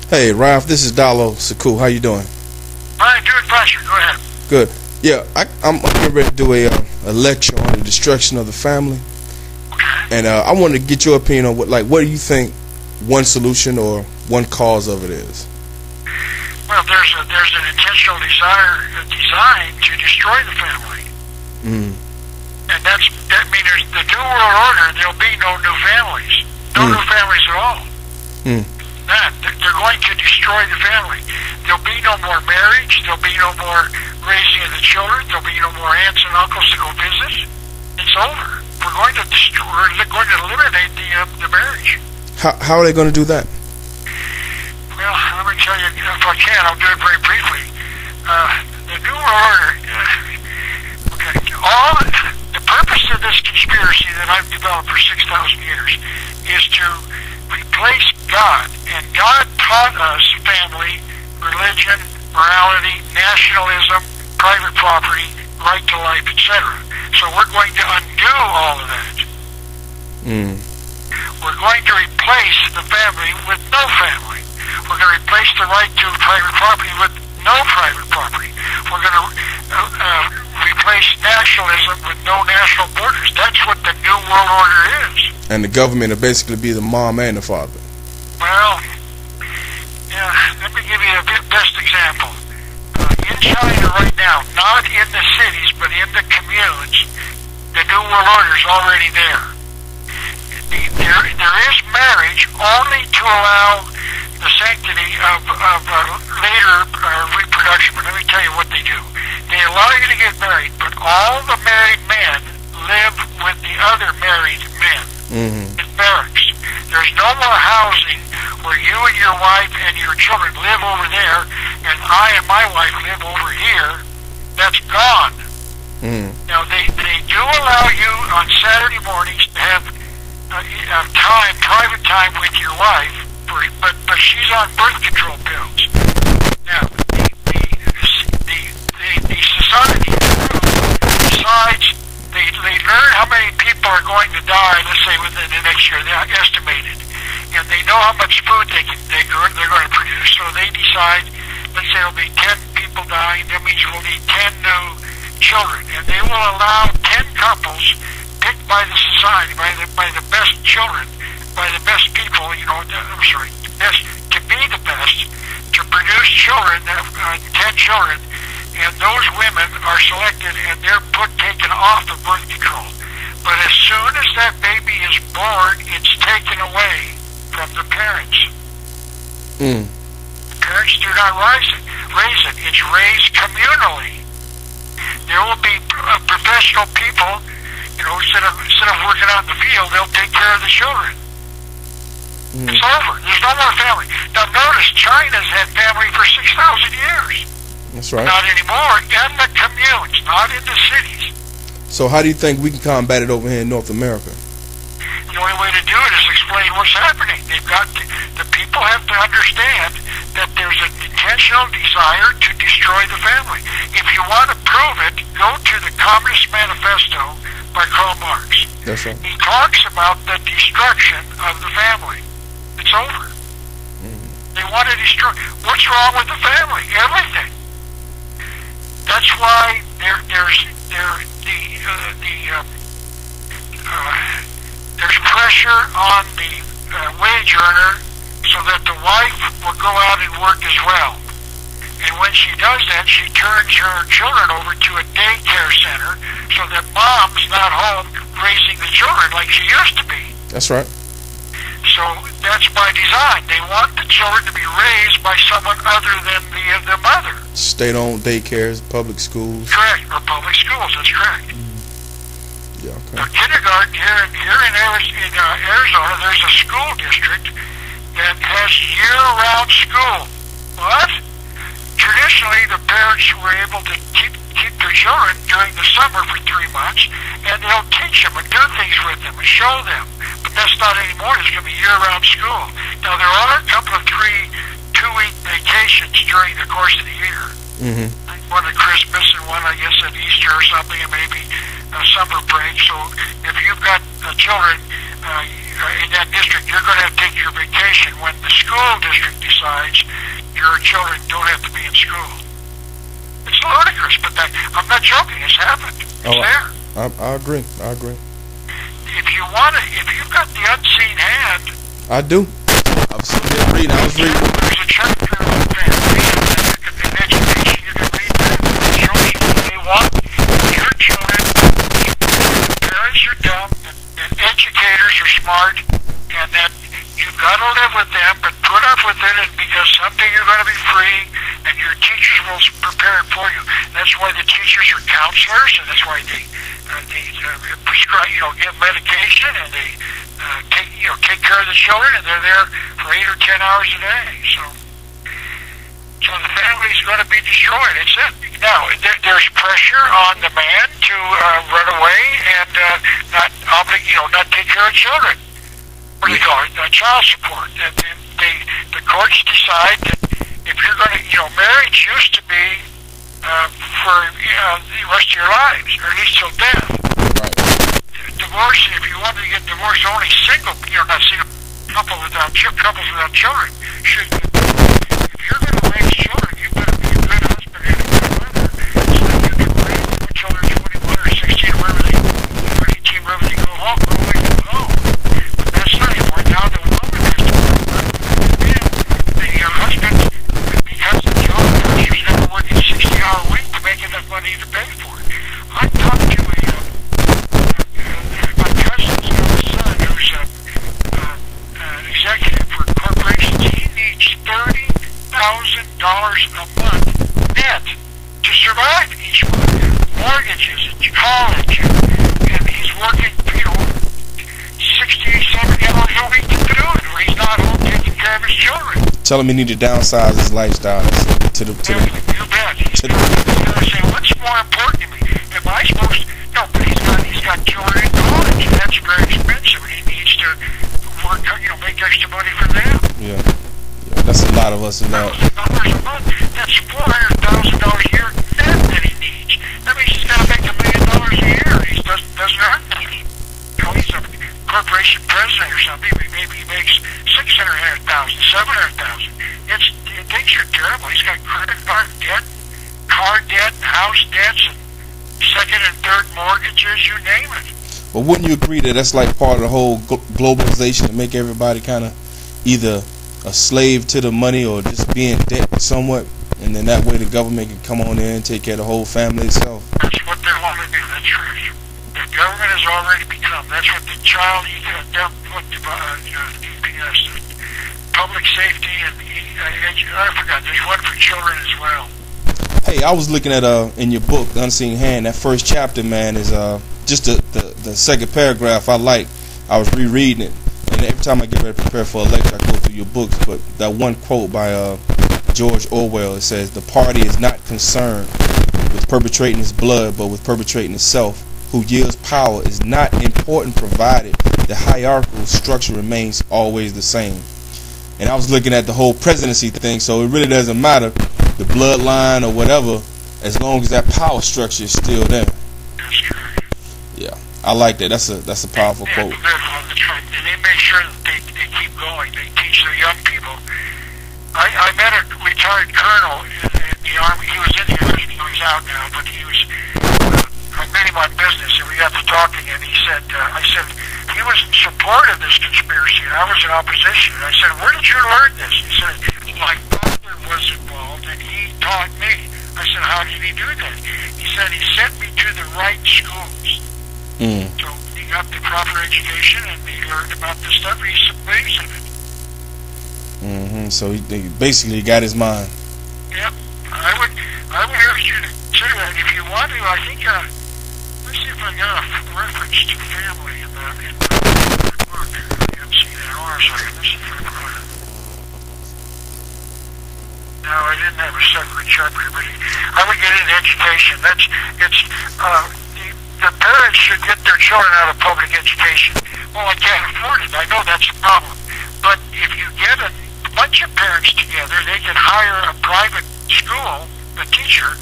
Hey, Ralph, this is Diallo, Sekou. How you doing? Fine, doing pleasure. Go ahead. Good. Yeah, I'm getting ready to do a lecture on the destruction of the family, Okay. and I wanted to get your opinion on what do you think one solution or one cause of it is? Well, there's an intentional design to destroy the family, Mm. and that means the New World Order. There'll be no new families, no new families at all. Mm. They're going to destroy the family. There'll be no more marriage. There'll be no more raising of the children. There'll be no more aunts and uncles to go visit. It's over. We're going to destroy. We're going to eliminate the marriage. How are they going to do that? Well, let me tell you, if I can, I'll do it very briefly. The New World Order. Okay. The purpose of this conspiracy that I've developed for 6,000 years is to replace God, and God taught us family, religion, morality, nationalism, private property, right to life, etc. So we're going to undo all of that. Mm. We're going to replace the family with no family. We're going to replace the right to private property with no private property. We're going to replace nationalism with no national borders. That's what the New World Order is. And the government will basically be the mom and the father. Well, yeah, let me give you a best example. In China right now, not in the cities, but in the communes, the New World Order is already there. There is marriage only to allow the sanctity of later reproduction. But let me tell you what they do. They allow you to get married, but all the married men live with the other married men in barracks. There's no more housing where you and your wife and your children live over there, and I and my wife live over here. That's gone. Now, they do allow you on Saturday mornings to have private time with your wife, but she's on birth control pills. Now, the society decides, they learn how many people are going to die, let's say within the next year, they're estimated, and they know how much food they're going to produce, so they decide, let's say there'll be 10 people dying, that means we'll need 10 new children, and they will allow 10 couples picked by the society, by the best children, by the best people, best, to be the best, to produce children, 10 children, and those women are selected and they're taken off of birth control. But as soon as that baby is born, it's taken away from the parents. The parents do not raise it. It's raised communally. There will be professional people, instead of working out in the field, they'll take care of the children. It's over. There's no more family. Now notice, China's had family for 6,000 years. That's right. Not anymore. In the communes, not in the cities. So how do you think we can combat it over here in North America? The only way to do it is explain what's happening. The people have to understand that there's an intentional desire to destroy the family. If you want to prove it, go to the Communist Manifesto by Karl Marx. That's right. He talks about the destruction of the family. It's over. They want to destroy. What's wrong with the family? Everything. That's why there's pressure on the wage earner so that the wife will go out and work as well. And when she does that, she turns her children over to a daycare center so that mom's not home raising the children like she used to be. That's right. So that's by design. They want the children to be raised by someone other than the mother. State-owned daycares, public schools. Correct, or public schools. That's correct. Yeah, okay. Now, kindergarten here in Arizona, there's a school district that has year-round school. What? Traditionally, the parents were able to keep their children during the summer for 3 months, and they'll teach them and do things with them and show them. But that's not anymore. It's going to be year-round school. Now, there are a couple of 2-week vacations during the course of the year. One at Christmas and one, I guess, at Easter or something, and maybe a summer break. So if you've got children, in that district, you're going to have to take your vacation when the school district decides your children don't have to be in school. It's ludicrous, but I'm not joking. It's happened. It's there. I agree. I agree. If you want to, if you've got the unseen hand, I do. I was reading. There's a chapter on family in education. You can read that. It shows you they want your children. Parents are dumb, and educators are smart, and that you've got to live with them, but put up with it, and because someday you're going to be free, and your teachers will prepare it for you. That's why the teachers are counselors, and that's why they prescribe, give medication, and they take care of the children, and they're there for 8 or 10 hours a day. So the family's going to be destroyed. It's it. Now there's pressure on the man to run away and not take care of children. What do they call it? Child support. And the courts decide that if you're going to, marriage used to be for the rest of your lives, or at least till death. Divorce, if you wanted to get divorced, only not single, couples without children should get divorced. If you're going to raise children, you better be a good husband and a good mother, so that you can raise the children 21 or 16 or wherever they, or 18, wherever they go home, go away from home. But that's not anymore. Now the woman has to work. The husband, because the job, he's never working a 60-hour week to make enough money to pay for it. I talked to my cousin's son, who's an executive for corporations. He needs $30,000 a month net to survive each month. Mortgages and college, and he's working, 60, 70 hours a week to do it, or he's not home taking care of his children. Tell him he need to downsize his lifestyle to the. You bet. He's going to say, what's more important to me? Am I supposed to? No, but he's got children in college, and that's very expensive, and he needs to work, make extra money for them. Yeah, that's a lot of us in that. $1,000 a month. That's $400,000 a year net that he needs. That means he's got to make $1 million a year. He doesn't earn anything. He's a corporation president or something. Maybe he makes $600,000, $700,000. Things are terrible. He's got credit card debt, car debt, house debts, and second and third mortgages, you name it. But wouldn't you agree that that's like part of the whole globalization to make everybody kind of either a slave to the money or just be in debt somewhat, and then that way the government can come on in and take care of the whole family itself? That's what they want to do. That's right. The government has already become. That's what the public safety and I forgot. There's one for children as well. Hey, I was looking at in your book, The Unseen Hand. That first chapter, man, is just the second paragraph. I was rereading it, and every time I get ready to prepare for a lecture, I go through your books. But that one quote by George Orwell, it says, "The party is not concerned with perpetrating its blood, but with perpetrating itself. Who yields power is not important, provided the hierarchical structure remains always the same." And I was looking at the whole presidency thing, so it really doesn't matter the bloodline or whatever, as long as that power structure is still there. That's true. Yeah, I like that. That's a powerful quote. That's right. And they make sure that they keep going. They teach their young people. I met a retired colonel in the Army. He was in the Army. He's out now, but he was. I met him on business, and we got to talking, and he said, I said, he was in support of this conspiracy, and I was in opposition. And I said, where did you learn this? He said, my father was involved, and he taught me. I said, how did he do that? He said, he sent me to the right schools. So he got the proper education, and he learned about this stuff, and he believes in it. So he basically got his mind. Yep. I would urge you to consider that. If you want to, I think, let's see if I got a reference to family in the book. I haven't seen that. Hold on a second. Let's see if I got it. No, I didn't have a separate chapter, but I would get into education. The parents should get their children out of public education. Well, I can't afford it. I know that's a problem. But if you get a bunch of parents together, they can hire a private school, a teacher,